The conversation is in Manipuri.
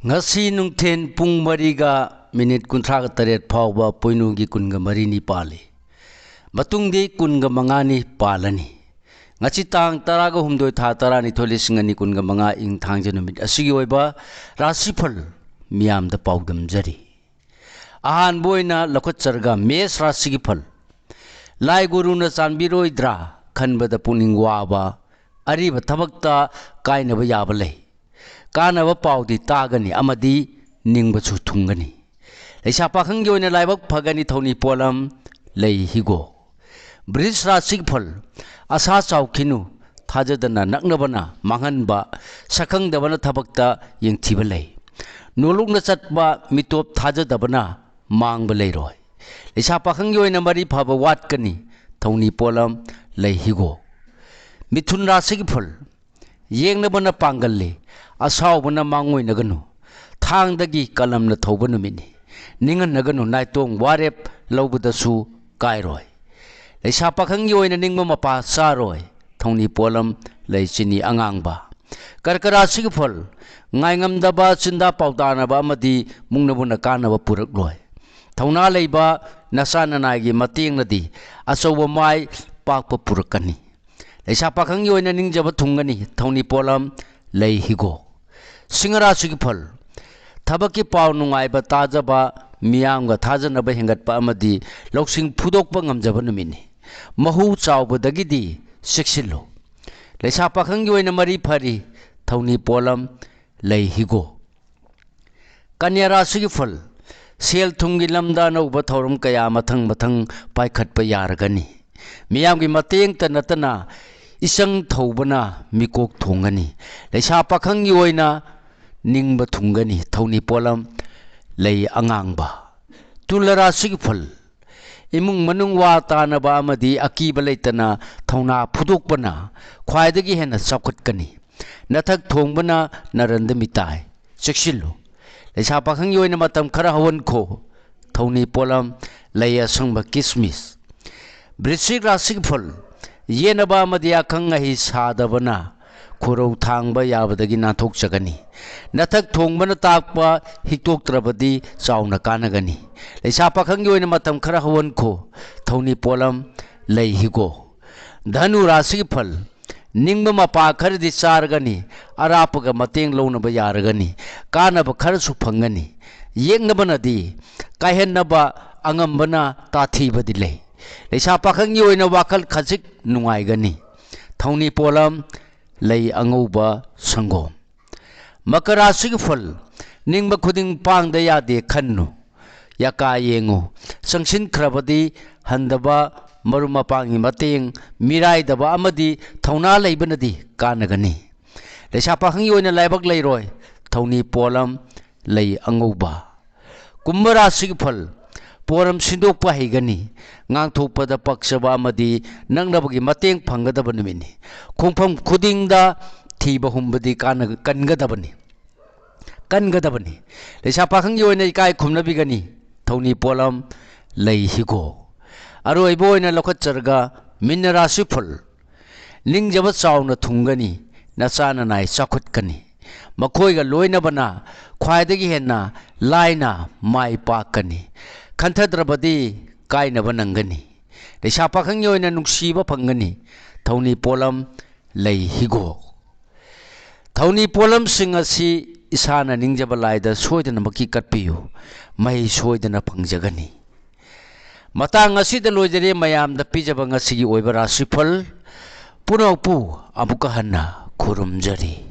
ngasi nungten pung mariga minit kuntraga taret phawba poinugi kunga marini pali matungdi kunga mangani palani ngachi tang taraga humdoi tha tarani tholisingani kunga manga ing thangje numit asigi oiba rasifal miyam da paudam jari ahan boina lakot charga mes rasigi phal lai guru na chanbiroidra khanbada puning waba ariba thabakta kainaba yaba lei kanaba paudi tagani amadi ningba chu thungani leisa pakhanggi oina laibak phagani thoni polam lei higo bridge rasig phal asa chaukhinu thajadana naknabana manghanba sakhangdabana thabakta yengthiba lei nolukna chatba mitop thajadabana mangba leiroi leisa pakhanggi oina mari phaba watkani thoni polam lei higo mithun rasig phal yengnabana pangalle asawbana mangoi naganu thangdagi kalamna thauba numini ningan naganu naitong warep lawbudasu kairoi leisa pakhanggi oina ningma mapa saroi thongni polam leichini angangba karkara sig phal ngaingamdaba chinda pautanaba amadi mungnabuna kanaba purakloi thongna leiba nasananai matengnadi asoba mai pakpa purakani leisa pakhanggi oina ningjaba thungani thongni polam lei higo singara sig phal thabaki paw nungaiba tajaba miyamga thajanaba hengatpa amadi loksing phudokpa ngamjaba numini mahu chawbadagidi siksillo leisa pakhanggi oina mari phari thoni polam lei higo kanyara sig phal sel thumgi lamda nauba thorum kaya mathang paikhatpa yaragani miyamgi mateng ta natana isang thobana mikok thongani leisa pakhanggi oina ningba thungani thoni polam lei angangba tulara sig phal imung manung wa tanaba amadi akiba leitana thongna phudokpana khwaidagi hena chawkhatkani nathak thongbana naranda mitai cheksillu leisa pakhanggi oina matam khara hawan kho thoni polam leia sangba kismis brisik rasig phal yenaba amadi akhanga hi sadabana khurau thangba yabadagi nathok chagani nathak thongbana takpa hiktok-trabadi chauna kanagani leisa pakhanggi oina matam khara hawan kho thoni polam lei higo dhanu rasig phal ningba mapa khardi chargani arapaga mateng lounaba yaragani kanaba kharasu phangani yengnabana-di kaihennaba angambana tathibadi lei leisa pakhanggi oina wakal khajik nungaigani thoni polam lei angauba sangom makara sig phal ningba khuding pangda yade khannu yaka yengu sangsin khrabadi handaba maruma pangi mateng mirai daba amadi thona leibanadi kanagani leisa pakhanggi oina laibak leiroi thoni polam lei angauba kumbara sig phal poram sindokpa higani ngangthokpada paksaba amadi nangnabagi mateng phanggadaba numini khongpham khudingda thiba humbadi kangadabani leisa pakhanggi oina ikai khumnabigani thoni polam lei higo aroibo oina lokhat charga minara sig phal ningjaba chauna thungani nachana nai chakhutkani makhoiga loinabana khwaidagi henna laina mai pakani khantadrabadi kainaba nangani leisa pakhanggi oina nungsiba phangani thoni polam lei higo thoni polam singasi isana ningjaba laida soidana maki katpiyu mai soidana phangjagani matang asida loijare mayamda pijaba ngasigi oiba rasifal punaupu amuka hanna khurumjari